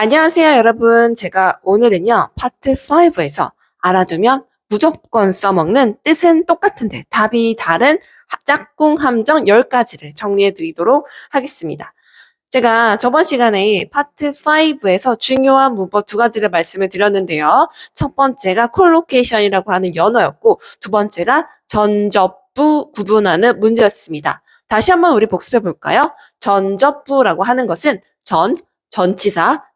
안녕하세요, 여러분. 제가 오늘은요, 파트 5에서 알아두면 무조건 써먹는 뜻은 똑같은데 답이 다른 짝꿍 함정 10가지를 정리해 드리도록 하겠습니다. 제가 저번 시간에 파트 5에서 중요한 문법 2가지를 말씀을 드렸는데요. 첫 번째가 콜로케이션이라고 하는 연어였고, 두 번째가 전접부 구분하는 문제였습니다. 다시 한번 우리 복습해 볼까요? 전접부라고 하는 것은 전치사,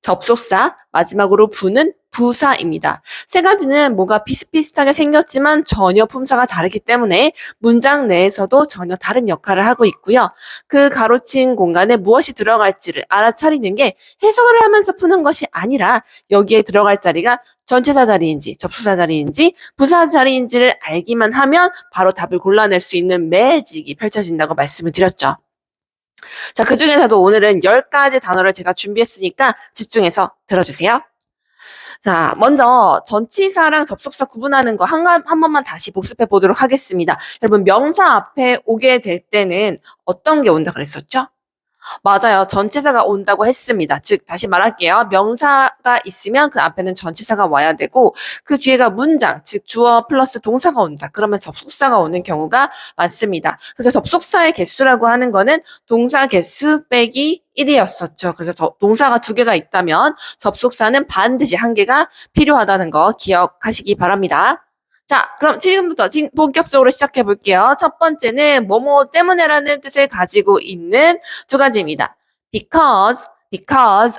접속사, 마지막으로 부는 부사입니다. 세 가지는 뭔가 비슷비슷하게 생겼지만 전혀 품사가 다르기 때문에 문장 내에서도 전혀 다른 역할을 하고 있고요. 그 가로친 공간에 무엇이 들어갈지를 알아차리는 게 해석을 하면서 푸는 것이 아니라 여기에 들어갈 자리가 전체사 자리인지 접수사 자리인지 부사 자리인지를 알기만 하면 바로 답을 골라낼 수 있는 매직이 펼쳐진다고 말씀을 드렸죠. 자, 그 중에서도 오늘은 10가지 단어를 제가 준비했으니까 집중해서 들어주세요. 자, 먼저 전치사랑 접속사 구분하는 거 한 번만 다시 복습해 보도록 하겠습니다. 여러분, 명사 앞에 오게 될 때는 어떤 게 온다 그랬었죠? 맞아요. 전치사가 온다고 했습니다. 즉, 다시 말할게요. 명사가 있으면 그 앞에는 전치사가 와야 되고, 그 뒤에가 문장, 즉, 주어 플러스 동사가 온다. 그러면 접속사가 오는 경우가 많습니다. 그래서 접속사의 개수라고 하는 거는 동사 개수 빼기 1이었었죠. 그래서 동사가 2개가 있다면 접속사는 반드시 1개가 필요하다는 거 기억하시기 바랍니다. 자, 그럼 지금부터 본격적으로 시작해 볼게요. 첫 번째는 뭐뭐 때문에라는 뜻을 가지고 있는 2가지입니다. because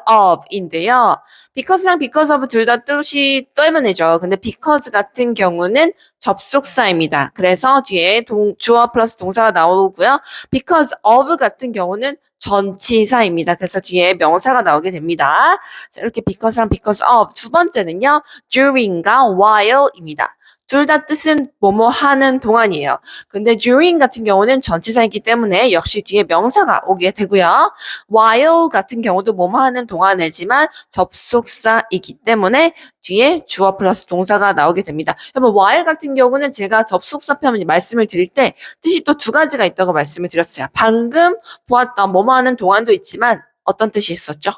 of인데요. because랑 because of 둘 다 뜻이 때문에죠. 근데 because 같은 경우는 접속사입니다. 그래서 뒤에 주어 플러스 동사가 나오고요. because of 같은 경우는 전치사입니다. 그래서 뒤에 명사가 나오게 됩니다. 자, 이렇게 because랑 because of. 두 번째는요. during과 while입니다. 둘 다 뜻은 뭐뭐 하는 동안이에요. 근데 during 같은 경우는 전치사이기 때문에 역시 뒤에 명사가 오게 되고요. while 같은 경우도 뭐뭐 하는 동안이지만 접속사이기 때문에 뒤에 주어 플러스 동사가 나오게 됩니다. 여러분, while 같은 경우는 제가 접속사 표현 말씀을 드릴 때 뜻이 또 2가지가 있다고 말씀을 드렸어요. 방금 보았던 뭐뭐 하는 동안도 있지만 어떤 뜻이 있었죠?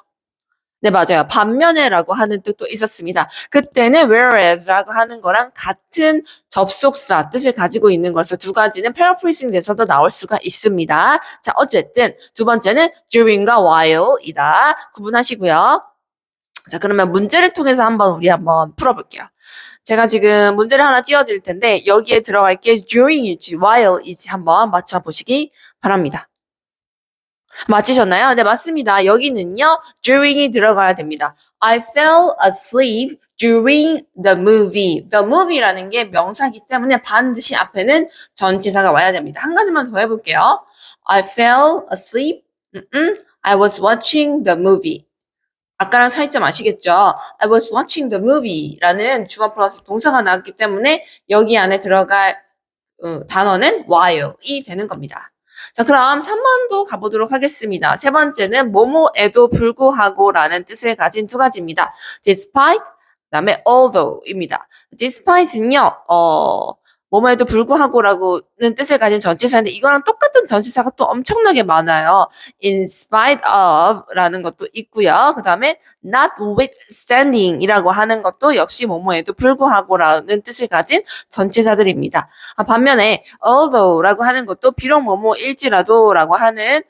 네, 맞아요. 반면에라고 하는 뜻도 있었습니다. 그때는 whereas라고 하는 거랑 같은 접속사 뜻을 가지고 있는 것에서 2가지는 paraphrasing 돼서도 나올 수가 있습니다. 자, 어쨌든 두 번째는 during과 while이다. 구분하시고요. 자, 그러면 문제를 통해서 우리 한번 풀어볼게요. 제가 지금 문제를 하나 띄워드릴 텐데 여기에 들어갈 게 during일지 while일지 한번 맞춰보시기 바랍니다. 맞히셨나요? 네, 맞습니다. 여기는요, during이 들어가야 됩니다. I fell asleep during the movie. The movie라는 게 명사이기 때문에 반드시 앞에는 전치사가 와야 됩니다. 한 가지만 더 해볼게요. I fell asleep. I was watching the movie. 아까랑 차이점 아시겠죠? I was watching the movie라는 주어 플러스 동사가 나왔기 때문에 여기 안에 들어갈 단어는 while이 되는 겁니다. 자, 그럼 3번도 가보도록 하겠습니다. 세 번째는 뭐뭐에도 불구하고 라는 뜻을 가진 2가지입니다. despite, 그 다음에 although입니다. despite는요, 뭐뭐에도 불구하고라고는 뜻을 가진 전치사인데 이거랑 똑같은 전치사가 또 엄청나게 많아요. in spite of 라는 것도 있고요. 그 다음에 notwithstanding 이라고 하는 것도 역시 뭐뭐에도 불구하고라는 뜻을 가진 전치사들입니다. 반면에 although라고 하는 것도 비록 뭐뭐일지라도 라고 하는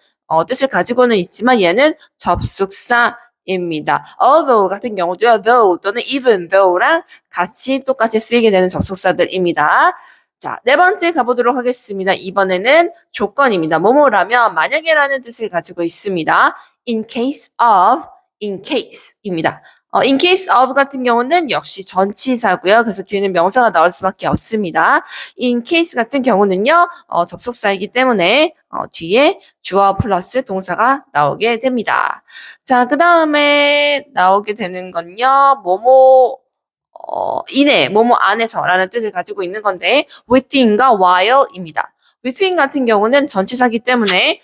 뜻을 가지고는 있지만 얘는 접속사 입니다. although 같은 경우도요, though 또는 even though랑 같이 똑같이 쓰이게 되는 접속사들입니다. 자, 4번째 가보도록 하겠습니다. 이번에는 조건입니다. 뭐뭐라면 만약에라는 뜻을 가지고 있습니다. in case of입니다. in case of 같은 경우는 역시 전치사고요. 그래서 뒤에는 명사가 나올 수밖에 없습니다. in case 같은 경우는요, 접속사이기 때문에 뒤에 주어 플러스 동사가 나오게 됩니다. 자, 그 다음에 나오게 되는 건요, 이내, 뭐뭐 안에서라는 뜻을 가지고 있는 건데, within과 while입니다. within 같은 경우는 전치사기 때문에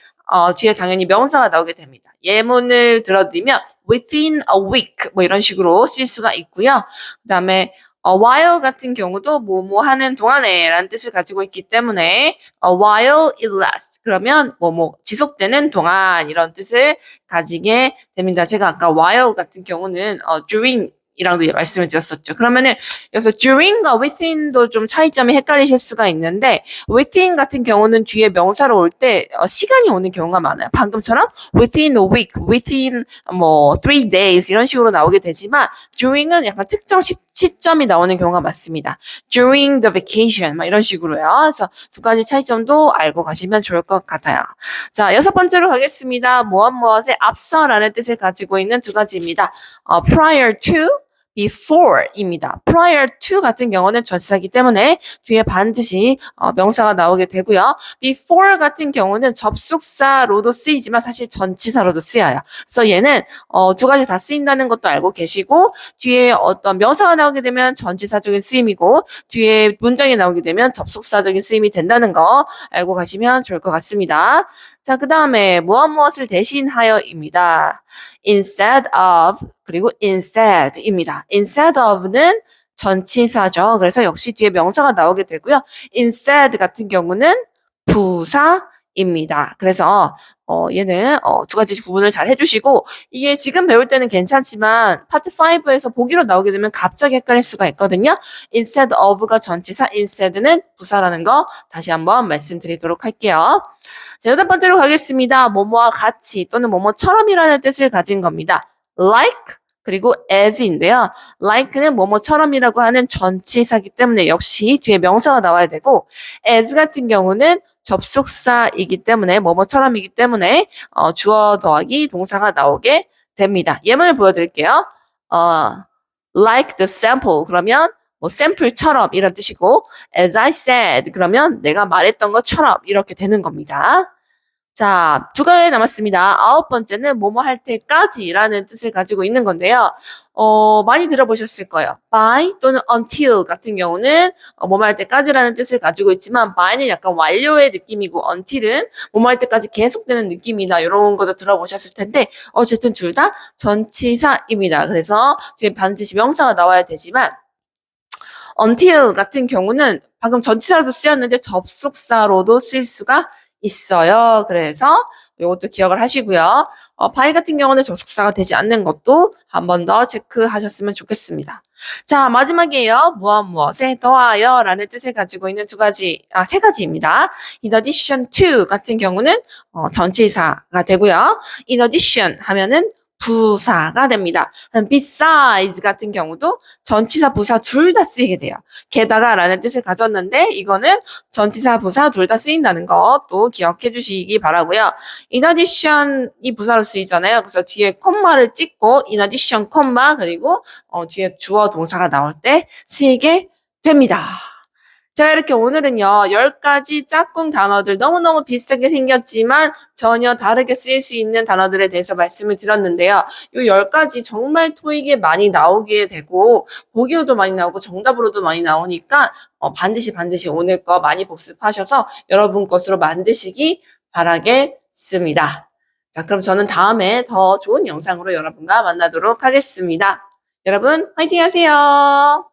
뒤에 당연히 명사가 나오게 됩니다. 예문을 들어드리면 within a week 뭐 이런 식으로 쓸 수가 있고요. 그 다음에 while 같은 경우도 뭐뭐 하는 동안에 라는 뜻을 가지고 있기 때문에 while it lasts 그러면 지속되는 동안 이런 뜻을 가지게 됩니다. 제가 아까 while 같은 경우는 during 이랑도 말씀을 드렸었죠. 그러면은 여기서 during과 within도 좀 차이점이 헷갈리실 수가 있는데 within 같은 경우는 뒤에 명사로 올 때 시간이 오는 경우가 많아요. 방금처럼 within a week, within 3 days 이런 식으로 나오게 되지만 during은 약간 특정 시점이 나오는 경우가 많습니다. during the vacation 막 이런 식으로요. 그래서 두 가지 차이점도 알고 가시면 좋을 것 같아요. 자, 6번째로 가겠습니다. 무엇무엇에 앞서라는 뜻을 가지고 있는 두 가지입니다. prior to, before입니다. prior to 같은 경우는 전치사이기 때문에 뒤에 반드시 명사가 나오게 되고요. before 같은 경우는 접속사로도 쓰이지만 사실 전치사로도 쓰여요. 그래서 얘는 두 가지 다 쓰인다는 것도 알고 계시고 뒤에 어떤 명사가 나오게 되면 전치사적인 쓰임이고 뒤에 문장이 나오게 되면 접속사적인 쓰임이 된다는 거 알고 가시면 좋을 것 같습니다. 자, 그 다음에 무엇을 대신하여입니다. instead of 그리고 instead입니다. instead of는 전치사죠. 그래서 역시 뒤에 명사가 나오게 되고요. instead 같은 경우는 부사입니다. 그래서 얘는 두 가지 구분을 잘 해주시고 이게 지금 배울 때는 괜찮지만 파트 5에서 보기로 나오게 되면 갑자기 헷갈릴 수가 있거든요. instead of가 전치사, instead는 부사라는 거 다시 한번 말씀드리도록 할게요. 자, 8번째로 가겠습니다. 뭐뭐와 같이 또는 뭐뭐처럼이라는 뜻을 가진 겁니다. like 그리고 as인데요. like는 뭐뭐처럼이라고 하는 전치사이기 때문에 역시 뒤에 명사가 나와야 되고 as 같은 경우는 접속사이기 때문에 뭐뭐처럼이기 때문에 주어 더하기 동사가 나오게 됩니다. 예문을 보여드릴게요. like the sample 그러면 샘플처럼 이런 뜻이고 as I said 그러면 내가 말했던 것처럼 이렇게 되는 겁니다. 자, 두 가지 남았습니다. 9번째는 뭐뭐 할 때까지라는 뜻을 가지고 있는 건데요. 많이 들어보셨을 거예요. by 또는 until 같은 경우는 뭐뭐 할 때까지라는 뜻을 가지고 있지만 by는 약간 완료의 느낌이고 until은 뭐뭐 할 때까지 계속되는 느낌이다. 이런 것도 들어보셨을 텐데 어쨌든 둘 다 전치사입니다. 그래서 뒤에 반드시 명사가 나와야 되지만 until 같은 경우는 방금 전치사로도 쓰였는데 접속사로도 쓸 수가 있어요. 그래서 이것도 기억을 하시고요. by 같은 경우는 접속사가 되지 않는 것도 한 번 더 체크하셨으면 좋겠습니다. 자, 마지막이에요. 무엇에 더하여 라는 뜻을 가지고 있는 세 가지입니다. in addition to 같은 경우는 전치사가 되고요. in addition 하면은 부사가 됩니다. besides 같은 경우도 전치사, 부사 둘 다 쓰이게 돼요. 게다가 라는 뜻을 가졌는데 이거는 전치사, 부사 둘 다 쓰인다는 것도 기억해 주시기 바라고요. in addition이 부사로 쓰이잖아요. 그래서 뒤에 콤마를 찍고 in addition 콤마 그리고 뒤에 주어 동사가 나올 때 쓰이게 됩니다. 자, 이렇게 오늘은요, 10가지 짝꿍 단어들 너무너무 비슷하게 생겼지만 전혀 다르게 쓰일 수 있는 단어들에 대해서 말씀을 드렸는데요. 이 10가지 정말 토익에 많이 나오게 되고, 보기로도 많이 나오고, 정답으로도 많이 나오니까, 반드시 오늘 거 많이 복습하셔서 여러분 것으로 만드시기 바라겠습니다. 자, 그럼 저는 다음에 더 좋은 영상으로 여러분과 만나도록 하겠습니다. 여러분, 화이팅 하세요!